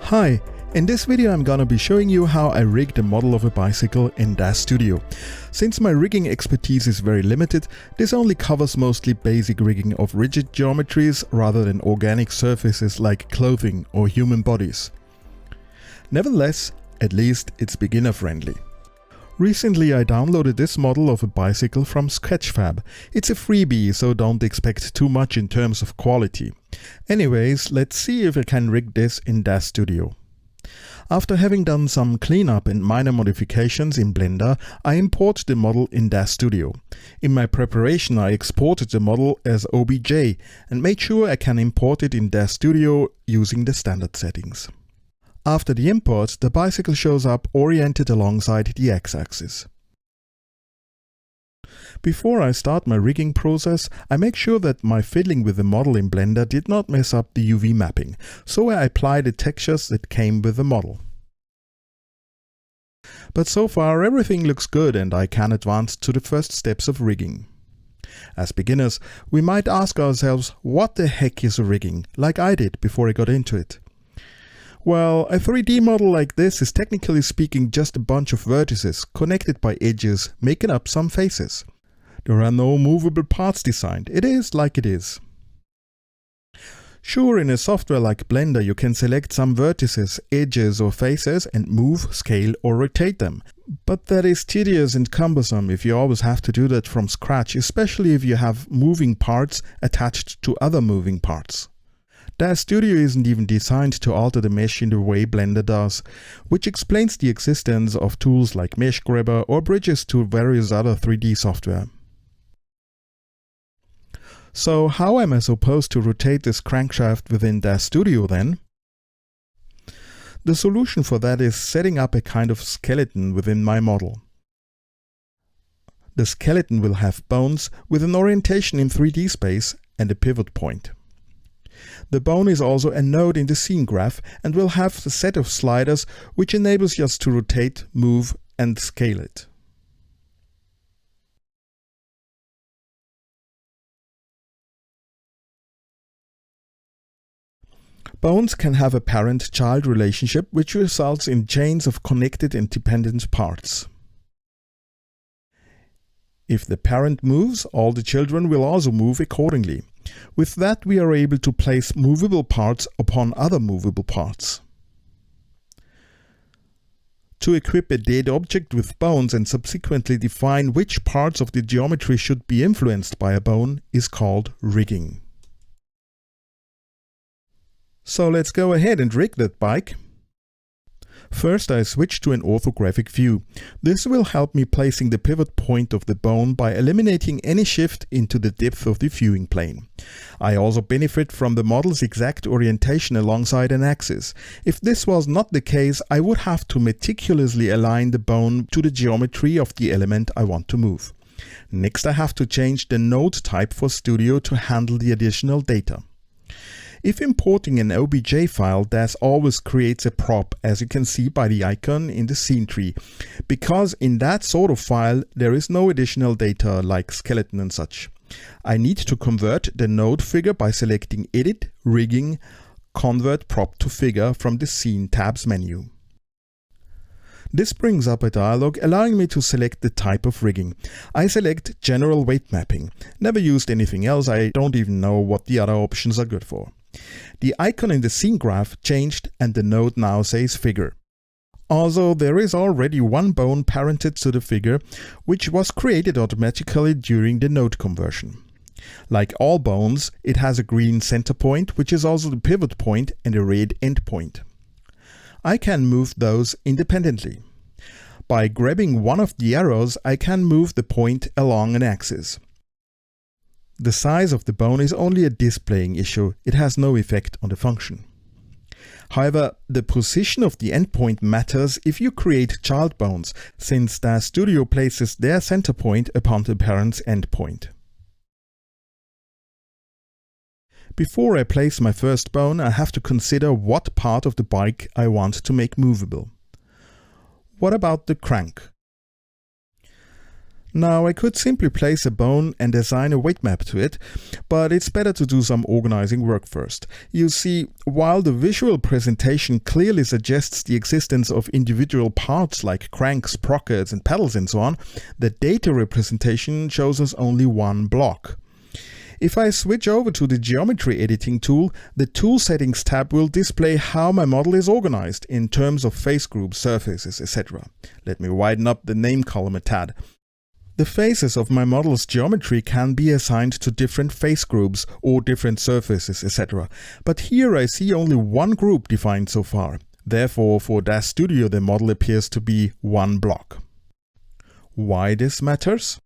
Hi, in this video I'm gonna be showing you how I rigged a model of a bicycle in DAZ Studio. Since my rigging expertise is very limited, this only covers mostly basic rigging of rigid geometries rather than organic surfaces like clothing or human bodies. Nevertheless, at least it's beginner friendly. Recently I downloaded this model of a bicycle from Sketchfab. It's a freebie, so don't expect too much in terms of quality. Anyways, let's see if I can rig this in DAZ Studio. After having done some cleanup and minor modifications in Blender, I import the model in DAZ Studio. In my preparation I exported the model as OBJ and made sure I can import it in DAZ Studio using the standard settings. After the import, the bicycle shows up oriented alongside the x-axis. Before I start my rigging process, I make sure that my fiddling with the model in Blender did not mess up the UV mapping, so I apply the textures that came with the model. But so far everything looks good and I can advance to the first steps of rigging. As beginners, we might ask ourselves, what the heck is rigging, like I did before I got into it? Well, a 3D model like this is technically speaking just a bunch of vertices connected by edges, making up some faces. There are no movable parts designed, it is like it is. Sure, in a software like Blender you can select some vertices, edges or faces and move, scale or rotate them. But that is tedious and cumbersome if you always have to do that from scratch, especially if you have moving parts attached to other moving parts. DAZ Studio isn't even designed to alter the mesh in the way Blender does, which explains the existence of tools like Mesh Grabber or bridges to various other 3D software. So how am I supposed to rotate this crankshaft within DAZ Studio then? The solution for that is setting up a kind of skeleton within my model. The skeleton will have bones with an orientation in 3D space and a pivot point. The bone is also a node in the scene graph and will have a set of sliders which enables us to rotate, move and scale it. Bones can have a parent-child relationship which results in chains of connected and dependent parts. If the parent moves, all the children will also move accordingly. With that we are able to place movable parts upon other movable parts. To equip a dead object with bones and subsequently define which parts of the geometry should be influenced by a bone is called rigging. So let's go ahead and rig that bike. First I switch to an orthographic view. This will help me placing the pivot point of the bone by eliminating any shift into the depth of the viewing plane. I also benefit from the model's exact orientation alongside an axis. If this was not the case, I would have to meticulously align the bone to the geometry of the element I want to move. Next I have to change the node type for Studio to handle the additional data. If importing an OBJ file, DAZ always creates a prop, as you can see by the icon in the scene tree, because in that sort of file there is no additional data like skeleton and such. I need to convert the node figure by selecting Edit, Rigging, Convert Prop to Figure from the Scene tabs menu. This brings up a dialog allowing me to select the type of rigging. I select General Weight Mapping. Never used anything else, I don't even know what the other options are good for. The icon in the scene graph changed and the node now says Figure. Also, there is already one bone parented to the figure, which was created automatically during the node conversion. Like all bones, it has a green center point, which is also the pivot point, and a red end point. I can move those independently. By grabbing one of the arrows, I can move the point along an axis. The size of the bone is only a displaying issue, it has no effect on the function. However, the position of the endpoint matters if you create child bones, since DAZ Studio places their center point upon the parent's endpoint. Before I place my first bone, I have to consider what part of the bike I want to make movable. What about the crank? Now I could simply place a bone and assign a weight map to it, but it's better to do some organizing work first. You see, while the visual presentation clearly suggests the existence of individual parts like cranks, sprockets and pedals and so on, the data representation shows us only one block. If I switch over to the geometry editing tool, the Tool Settings tab will display how my model is organized in terms of face groups, surfaces, etc. Let me widen up the name column a tad. The faces of my model's geometry can be assigned to different face groups or different surfaces, etc. But here I see only one group defined so far. Therefore, for DAZ Studio the model appears to be one block. Why this matters?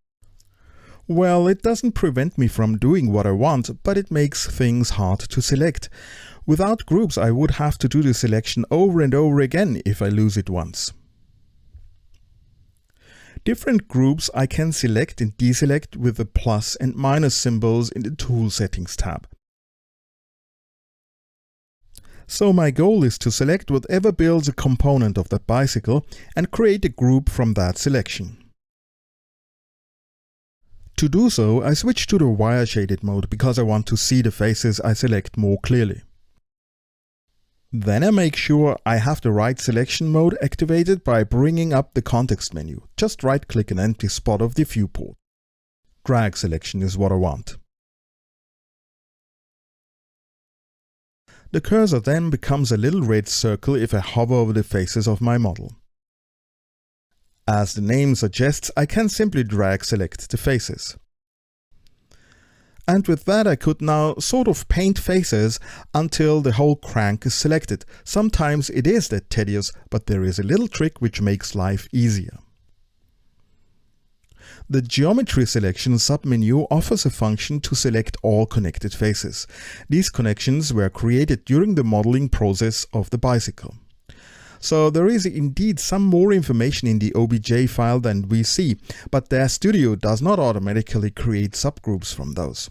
Well, it doesn't prevent me from doing what I want, but it makes things hard to select. Without groups, I would have to do the selection over and over again if I lose it once. Different groups I can select and deselect with the plus and minus symbols in the Tool Settings tab. So my goal is to select whatever builds a component of that bicycle and create a group from that selection. To do so, I switch to the wire shaded mode because I want to see the faces I select more clearly. Then I make sure I have the right selection mode activated by bringing up the context menu. Just right-click an empty spot of the viewport. Drag selection is what I want. The cursor then becomes a little red circle if I hover over the faces of my model. As the name suggests, I can simply drag select the faces. And with that I could now sort of paint faces until the whole crank is selected. Sometimes it is that tedious, but there is a little trick which makes life easier. The Geometry Selection submenu offers a function to select all connected faces. These connections were created during the modeling process of the bicycle. So there is indeed some more information in the OBJ file than we see, but DAZ Studio does not automatically create subgroups from those.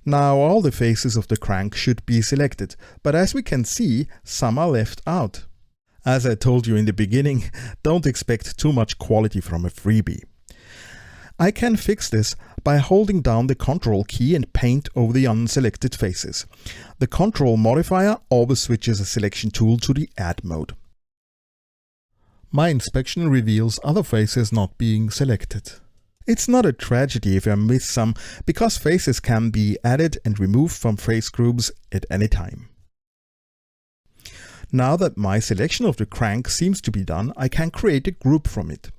Now all the faces of the crank should be selected, but as we can see, some are left out. As I told you in the beginning, don't expect too much quality from a freebie. I can fix this by holding down the Ctrl key and paint over the unselected faces. The Ctrl modifier always switches a selection tool to the Add mode. My inspection reveals other faces not being selected. It's not a tragedy if I miss some, because faces can be added and removed from face groups at any time. Now that my selection of the crank seems to be done, I can create a group from it.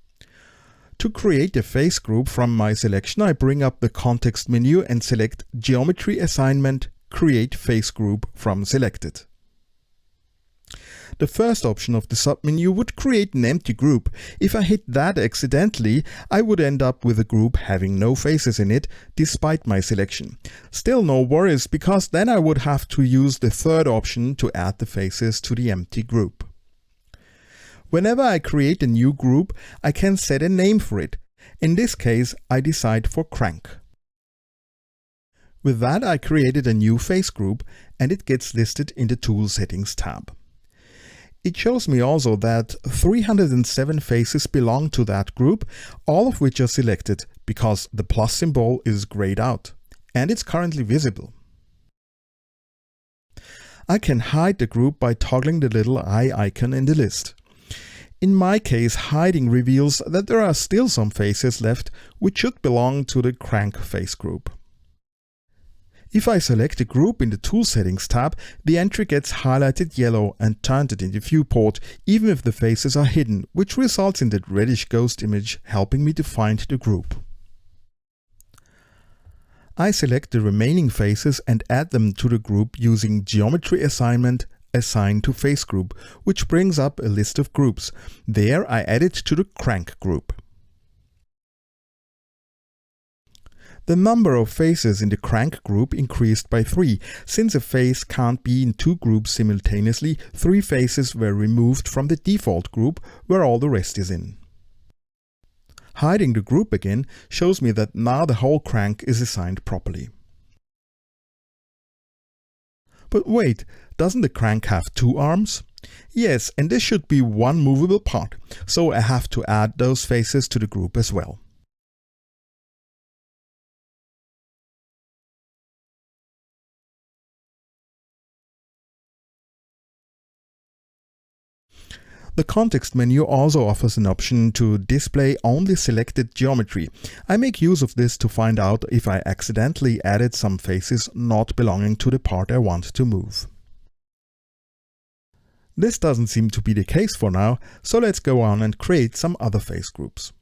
To create a face group from my selection, I bring up the context menu and select Geometry Assignment, Create Face Group from Selected. The first option of the submenu would create an empty group. If I hit that accidentally, I would end up with a group having no faces in it, despite my selection. Still no worries, because then I would have to use the third option to add the faces to the empty group. Whenever I create a new group, I can set a name for it. In this case, I decide for crank. With that, I created a new face group, and it gets listed in the Tool Settings tab. It shows me also that 307 faces belong to that group, all of which are selected because the plus symbol is grayed out, and it's currently visible. I can hide the group by toggling the little eye icon in the list. In my case, hiding reveals that there are still some faces left which should belong to the crank face group. If I select a group in the Tool Settings tab, the entry gets highlighted yellow and turned in the viewport, even if the faces are hidden, which results in that reddish ghost image helping me to find the group. I select the remaining faces and add them to the group using Geometry Assignment, Assign to Face Group, which brings up a list of groups. There I add it to the crank group. The number of faces in the crank group increased by 3. Since a face can't be in 2 groups simultaneously, 3 faces were removed from the default group where all the rest is in. Hiding the group again shows me that now the whole crank is assigned properly. But wait, doesn't the crank have 2 arms? Yes, and this should be one movable part, so I have to add those faces to the group as well. The context menu also offers an option to display only selected geometry. I make use of this to find out if I accidentally added some faces not belonging to the part I want to move. This doesn't seem to be the case for now, so let's go on and create some other face groups.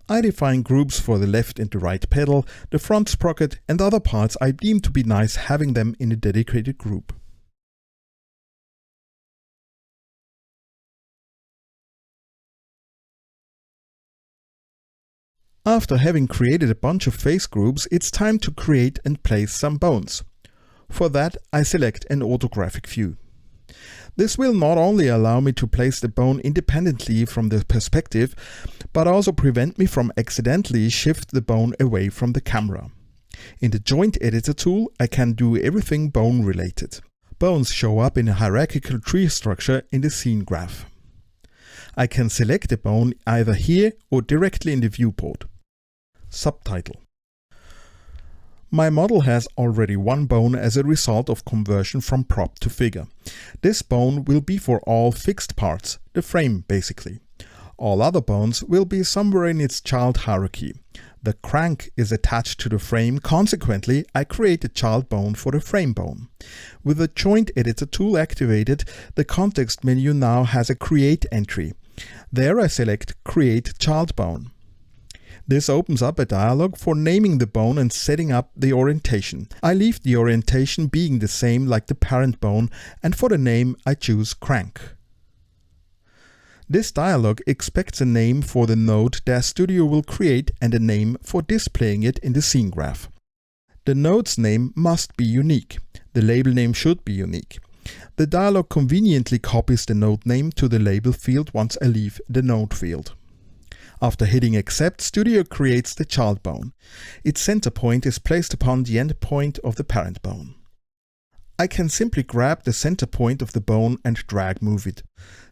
I define groups for the left and the right pedal, the front sprocket and other parts I deem to be nice having them in a dedicated group. After having created a bunch of face groups, it's time to create and place some bones. For that, I select an orthographic view. This will not only allow me to place the bone independently from the perspective, but also prevent me from accidentally shift the bone away from the camera. In the Joint Editor tool, I can do everything bone related. Bones show up in a hierarchical tree structure in the scene graph. I can select a bone either here or directly in the viewport. Subtitle. My model has already one bone as a result of conversion from prop to figure. This bone will be for all fixed parts, the frame basically. All other bones will be somewhere in its child hierarchy. The crank is attached to the frame, consequently I create a child bone for the frame bone. With the Joint Editor tool activated, the context menu now has a Create entry. There I select Create Child Bone. This opens up a dialog for naming the bone and setting up the orientation. I leave the orientation being the same like the parent bone, and for the name I choose crank. This dialog expects a name for the node DAZ Studio will create and a name for displaying it in the scene graph. The node's name must be unique. The label name should be unique. The dialog conveniently copies the node name to the label field once I leave the node field. After hitting Accept, Studio creates the child bone. Its center point is placed upon the end point of the parent bone. I can simply grab the center point of the bone and drag move it.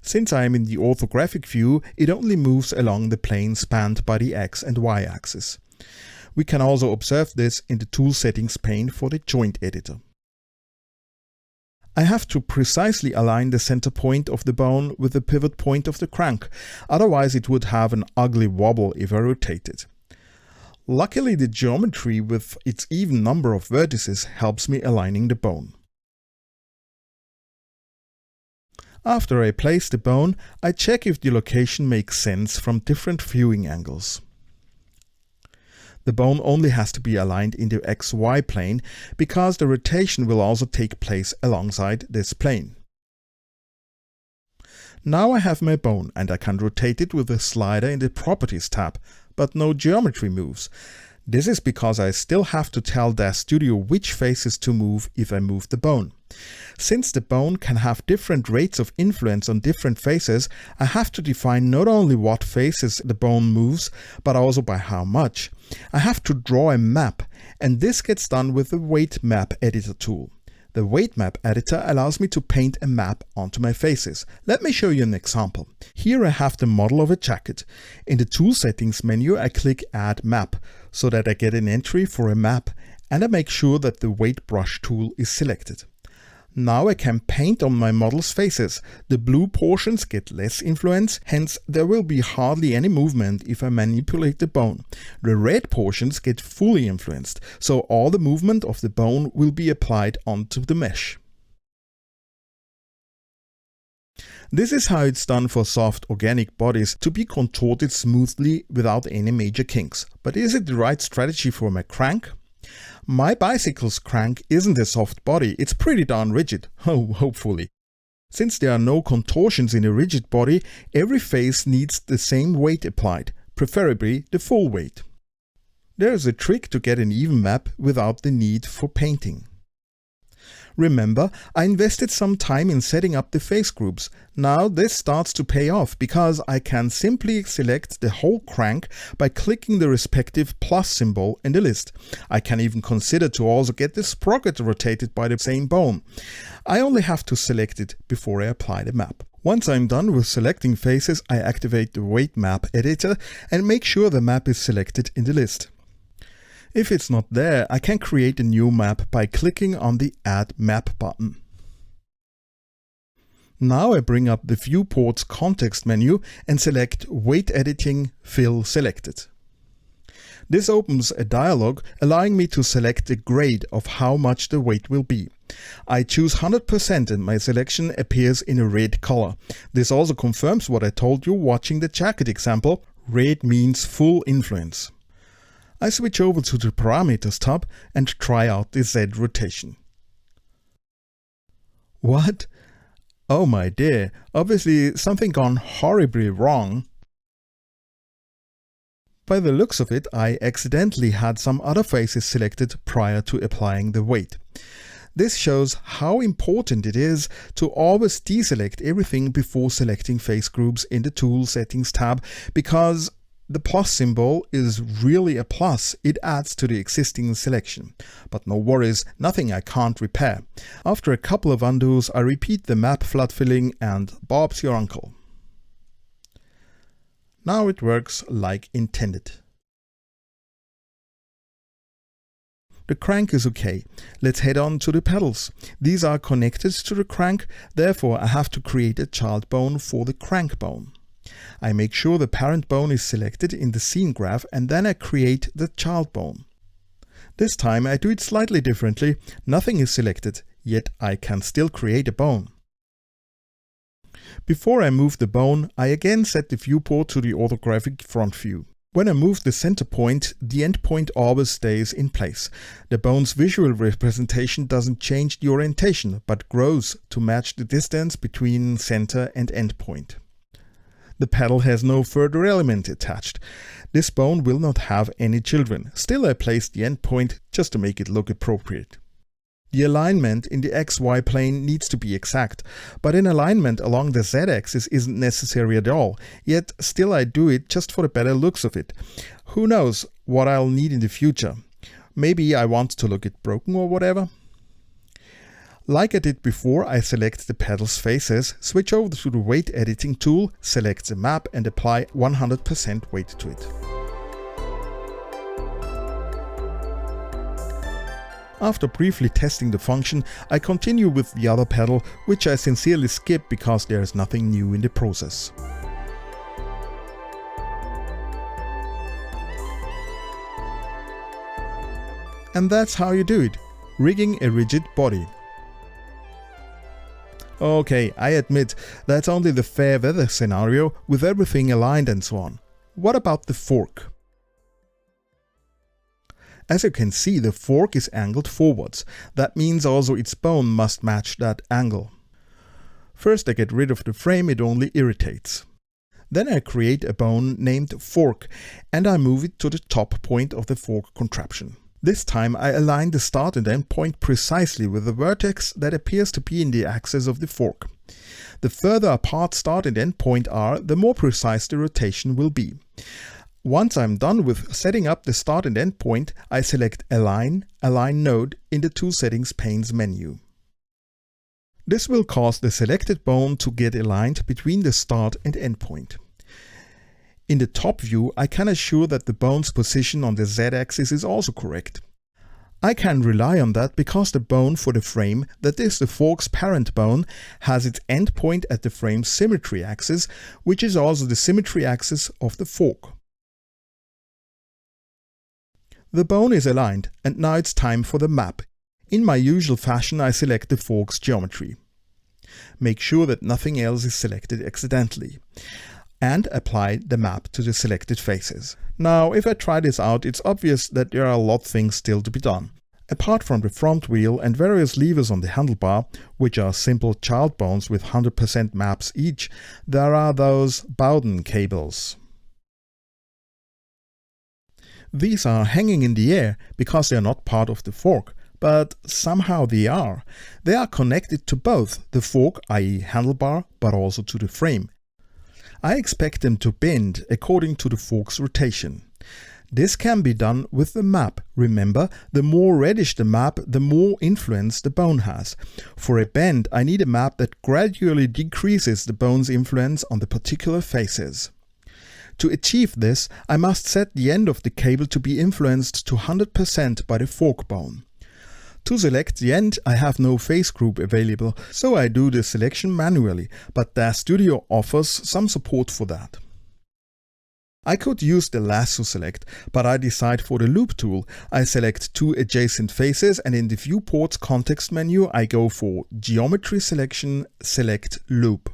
Since I am in the orthographic view, it only moves along the plane spanned by the X and Y axis. We can also observe this in the Tool Settings pane for the Joint Editor. I have to precisely align the center point of the bone with the pivot point of the crank, otherwise it would have an ugly wobble if I rotate it. Luckily, the geometry with its even number of vertices helps me aligning the bone. After I place the bone, I check if the location makes sense from different viewing angles. The bone only has to be aligned in the XY plane because the rotation will also take place alongside this plane. Now I have my bone and I can rotate it with the slider in the Properties tab, but no geometry moves. This is because I still have to tell DAZ Studio which faces to move if I move the bone. Since the bone can have different rates of influence on different faces, I have to define not only what faces the bone moves, but also by how much. I have to draw a map, and this gets done with the Weight Map Editor tool. The Weight Map Editor allows me to paint a map onto my faces. Let me show you an example. Here I have the model of a jacket. In the Tool Settings menu I click Add Map, so that I get an entry for a map, and I make sure that the Weight Brush tool is selected. Now I can paint on my model's faces. The blue portions get less influence, hence there will be hardly any movement if I manipulate the bone. The red portions get fully influenced, so all the movement of the bone will be applied onto the mesh. This is how it's done for soft organic bodies to be contorted smoothly without any major kinks. But is it the right strategy for my crank? My bicycle's crank isn't a soft body, it's pretty darn rigid, hopefully. Since there are no contortions in a rigid body, every face needs the same weight applied, preferably the full weight. There is a trick to get an even map without the need for painting. Remember, I invested some time in setting up the face groups. Now this starts to pay off because I can simply select the whole crank by clicking the respective plus symbol in the list. I can even consider to also get the sprocket rotated by the same bone. I only have to select it before I apply the map. Once I'm done with selecting faces, I activate the Weight Map Editor and make sure the map is selected in the list. If it's not there, I can create a new map by clicking on the Add Map button. Now I bring up the viewport's context menu and select Weight Editing Fill Selected. This opens a dialog allowing me to select the grade of how much the weight will be. I choose 100% and my selection appears in a red color. This also confirms what I told you watching the jacket example. Red means full influence. I switch over to the Parameters tab and try out the Z rotation. What? Oh my dear, obviously something gone horribly wrong. By the looks of it, I accidentally had some other faces selected prior to applying the weight. This shows how important it is to always deselect everything before selecting face groups in the Tool Settings tab, because the plus symbol is really a plus. It adds to the existing selection. But no worries, nothing I can't repair. After a couple of undos, I repeat the map flood filling and Bob's your uncle. Now it works like intended. The crank is okay. Let's head on to the pedals. These are connected to the crank, therefore I have to create a child bone for the crank bone. I make sure the parent bone is selected in the scene graph and then I create the child bone. This time I do it slightly differently. Nothing is selected, yet I can still create a bone. Before I move the bone, I again set the viewport to the orthographic front view. When I move the center point, the end point always stays in place. The bone's visual representation doesn't change the orientation, but grows to match the distance between center and end point. The pedal has no further element attached. This bone will not have any children. Still, I place the end point just to make it look appropriate. The alignment in the XY plane needs to be exact, but an alignment along the Z-axis isn't necessary at all, yet still I do it just for the better looks of it. Who knows what I'll need in the future. Maybe I want to look it broken or whatever. Like I did before, I select the pedal's faces, switch over to the weight editing tool, select the map and apply 100% weight to it. After briefly testing the function, I continue with the other pedal, which I sincerely skip because there is nothing new in the process. And that's how you do it, rigging a rigid body. Okay, I admit, that's only the fair weather scenario with everything aligned and so on. What about the fork? As you can see, the fork is angled forwards. That means also its bone must match that angle. First I get rid of the frame, it only irritates. Then I create a bone named fork and I move it to the top point of the fork contraption. This time I align the start and end point precisely with the vertex that appears to be in the axis of the fork. The further apart start and end point are, the more precise the rotation will be. Once I'm done with setting up the start and end point, I select Align, Align Node in the Tool Settings pane's menu. This will cause the selected bone to get aligned between the start and end point. In the top view, I can assure that the bone's position on the Z-axis is also correct. I can rely on that because the bone for the frame, that is the fork's parent bone, has its end point at the frame's symmetry axis, which is also the symmetry axis of the fork. The bone is aligned and now it's time for the map. In my usual fashion I select the fork's geometry. Make sure that nothing else is selected accidentally. And apply the map to the selected faces. Now if I try this out, it's obvious that there are a lot of things still to be done. Apart from the front wheel and various levers on the handlebar, which are simple child bones with 100% maps each, there are those Bowden cables. These are hanging in the air because they are not part of the fork, but somehow they are. They are connected to both the fork, i.e. handlebar, but also to the frame. I expect them to bend according to the fork's rotation. This can be done with the map. Remember, the more reddish the map, the more influence the bone has. For a bend, I need a map that gradually decreases the bone's influence on the particular faces. To achieve this, I must set the end of the cable to be influenced to 100% by the fork bone. To select the end, I have no face group available, so I do the selection manually, but DAZ Studio offers some support for that. I could use the lasso select, but I decide for the loop tool. I select two adjacent faces, and in the viewport's context menu I go for Geometry Selection, Select Loop.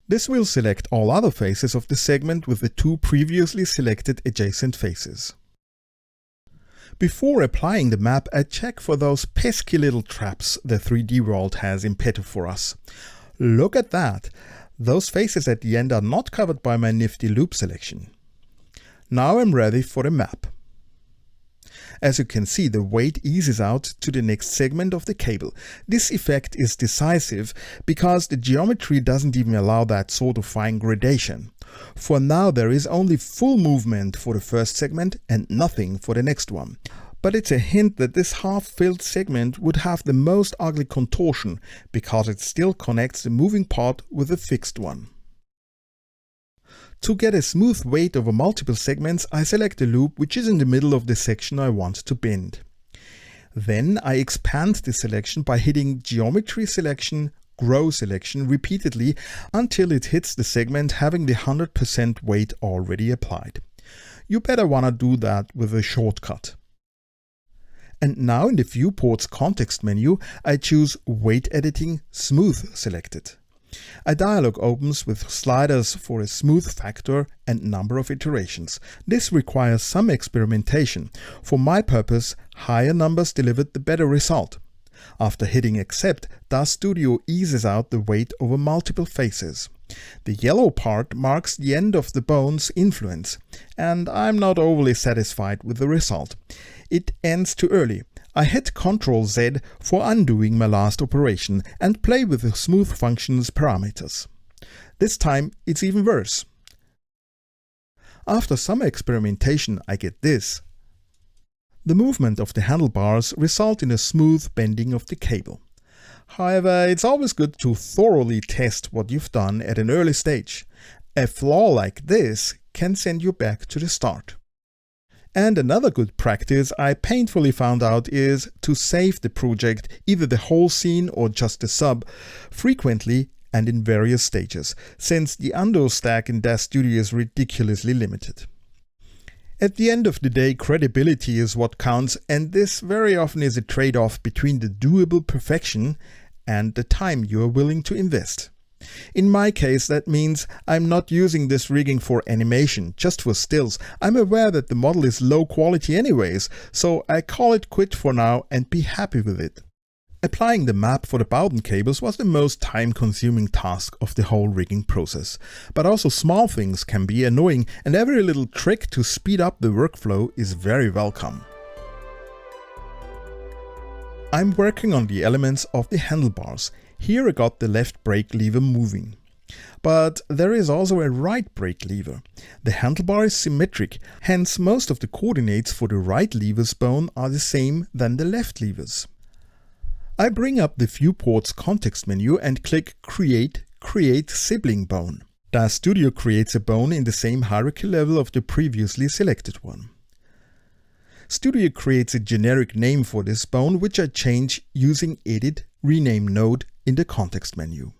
This will select all other faces of the segment with the two previously selected adjacent faces. Before applying the map, I check for those pesky little traps the 3D world has in petto for us. Look at that! Those faces at the end are not covered by my nifty loop selection. Now I'm ready for the map. As you can see, the weight eases out to the next segment of the cable. This effect is decisive because the geometry doesn't even allow that sort of fine gradation. For now there is only full movement for the first segment and nothing for the next one. But it's a hint that this half-filled segment would have the most ugly contortion, because it still connects the moving part with the fixed one. To get a smooth weight over multiple segments, I select the loop which is in the middle of the section I want to bend. Then I expand the selection by hitting Geometry Selection, Grow Selection repeatedly until it hits the segment having the 100% weight already applied. You better wanna do that with a shortcut. And now in the viewport's context menu, I choose Weight Editing Smooth selected. A dialog opens with sliders for a smooth factor and number of iterations. This requires some experimentation. For my purpose, higher numbers delivered the better result. After hitting Accept, DAZ Studio eases out the weight over multiple faces. The yellow part marks the end of the bone's influence, and I'm not overly satisfied with the result. It ends too early. I hit Ctrl Z for undoing my last operation and play with the smooth function's parameters. This time it's even worse. After some experimentation I get this. The movement of the handlebars result in a smooth bending of the cable. However, it's always good to thoroughly test what you've done at an early stage. A flaw like this can send you back to the start. And another good practice I painfully found out is to save the project, either the whole scene or just the sub, frequently and in various stages, since the undo stack in DAZ Studio is ridiculously limited. At the end of the day, credibility is what counts, and this very often is a trade-off between the doable perfection and the time you are willing to invest. In my case, that means I'm not using this rigging for animation, just for stills. I'm aware that the model is low quality anyways, so I call it quit for now and be happy with it. Applying the map for the Bowden cables was the most time-consuming task of the whole rigging process. But also small things can be annoying, and every little trick to speed up the workflow is very welcome. I'm working on the elements of the handlebars. Here I got the left brake lever moving. But there is also a right brake lever. The handlebar is symmetric, hence most of the coordinates for the right lever's bone are the same than the left lever's. I bring up the viewport's context menu and click Create Sibling Bone. DAZ Studio creates a bone in the same hierarchy level of the previously selected one. Studio creates a generic name for this bone, which I change using Edit Rename Node in the context menu.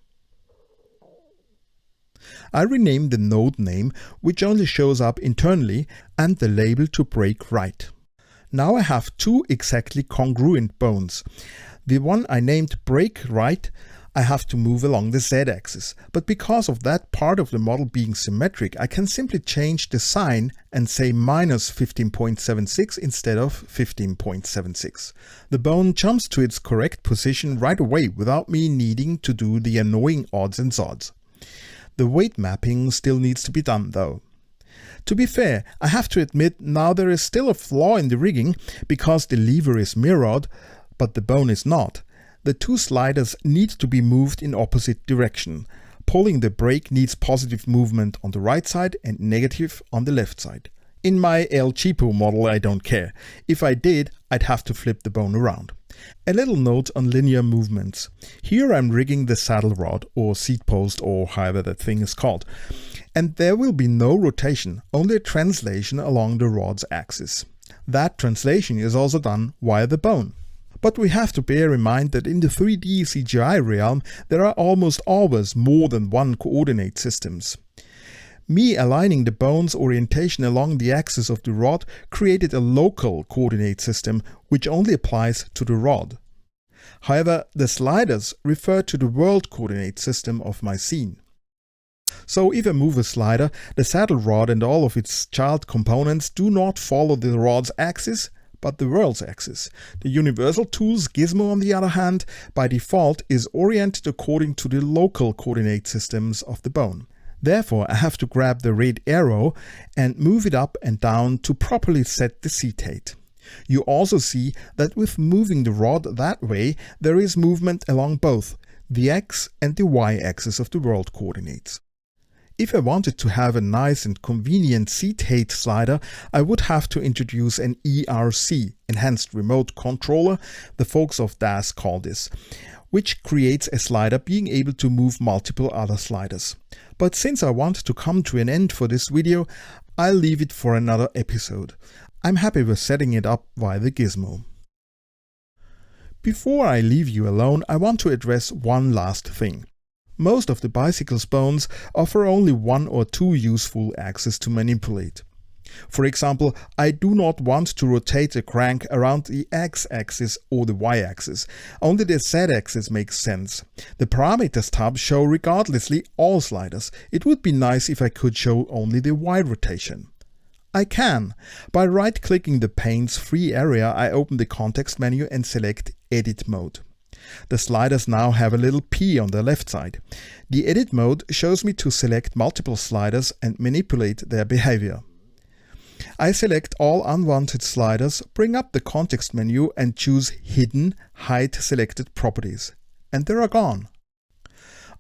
I rename the node name, which only shows up internally, and the label to Brake Right. Now I have two exactly congruent bones. The one I named Brake Right, I have to move along the Z-axis, but because of that part of the model being symmetric, I can simply change the sign and say minus 15.76 instead of 15.76. The bone jumps to its correct position right away without me needing to do the annoying odds and sods. The weight mapping still needs to be done though. To be fair, I have to admit now there is still a flaw in the rigging because the lever is mirrored, but the bone is not. The two sliders need to be moved in opposite direction. Pulling the brake needs positive movement on the right side and negative on the left side. In my El Cheapo model I don't care. If I did, I'd have to flip the bone around. A little note on linear movements. Here I'm rigging the saddle rod or seat post or however that thing is called. And there will be no rotation, only a translation along the rod's axis. That translation is also done via the bone. But we have to bear in mind that in the 3D CGI realm there are almost always more than one coordinate systems. Me aligning the bone's orientation along the axis of the rod created a local coordinate system which only applies to the rod. However, the sliders refer to the world coordinate system of my scene. So if I move a slider, the saddle rod and all of its child components do not follow the rod's axis, but the world's axis. The Universal Tools gizmo, on the other hand, by default is oriented according to the local coordinate systems of the bone. Therefore, I have to grab the red arrow and move it up and down to properly set the seatate. You also see that with moving the rod that way, there is movement along both the x and the y axis of the world coordinates. If I wanted to have a nice and convenient seatate slider, I would have to introduce an ERC, Enhanced Remote Controller, the folks of DAZ call this, which creates a slider being able to move multiple other sliders. But since I want to come to an end for this video, I'll leave it for another episode. I'm happy with setting it up via the gizmo. Before I leave you alone, I want to address one last thing. Most of the bicycle's bones offer only one or two useful axes to manipulate. For example, I do not want to rotate the crank around the x-axis or the y-axis. Only the z-axis makes sense. The parameters tab show regardlessly all sliders. It would be nice if I could show only the y rotation. I can. By right-clicking the pane's free area, I open the context menu and select Edit Mode. The sliders now have a little P on the left side. The Edit Mode shows me to select multiple sliders and manipulate their behavior. I select all unwanted sliders, bring up the context menu and choose Hidden, Hide Selected Properties. And they are gone.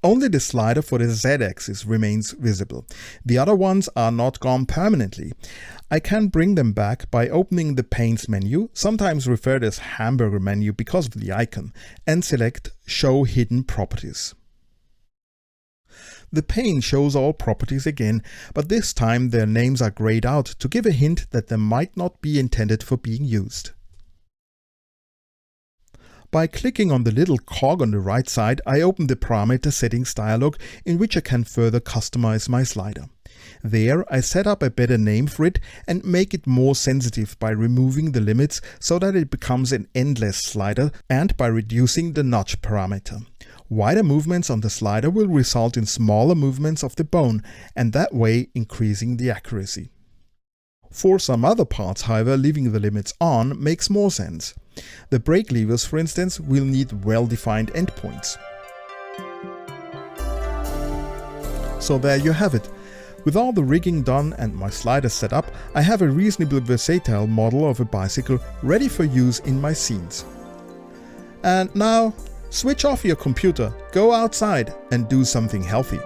Only the slider for the z-axis remains visible. The other ones are not gone permanently. I can bring them back by opening the panes menu, sometimes referred as hamburger menu because of the icon, and select Show Hidden Properties. The pane shows all properties again, but this time their names are grayed out to give a hint that they might not be intended for being used. By clicking on the little cog on the right side, I open the parameter settings dialog in which I can further customize my slider. There, I set up a better name for it and make it more sensitive by removing the limits so that it becomes an endless slider and by reducing the nudge parameter. Wider movements on the slider will result in smaller movements of the bone and that way increasing the accuracy. For some other parts, however, leaving the limits on makes more sense. The brake levers, for instance, will need well-defined endpoints. So there you have it. With all the rigging done and my slider set up, I have a reasonably versatile model of a bicycle ready for use in my scenes. And now, switch off your computer, go outside and do something healthy.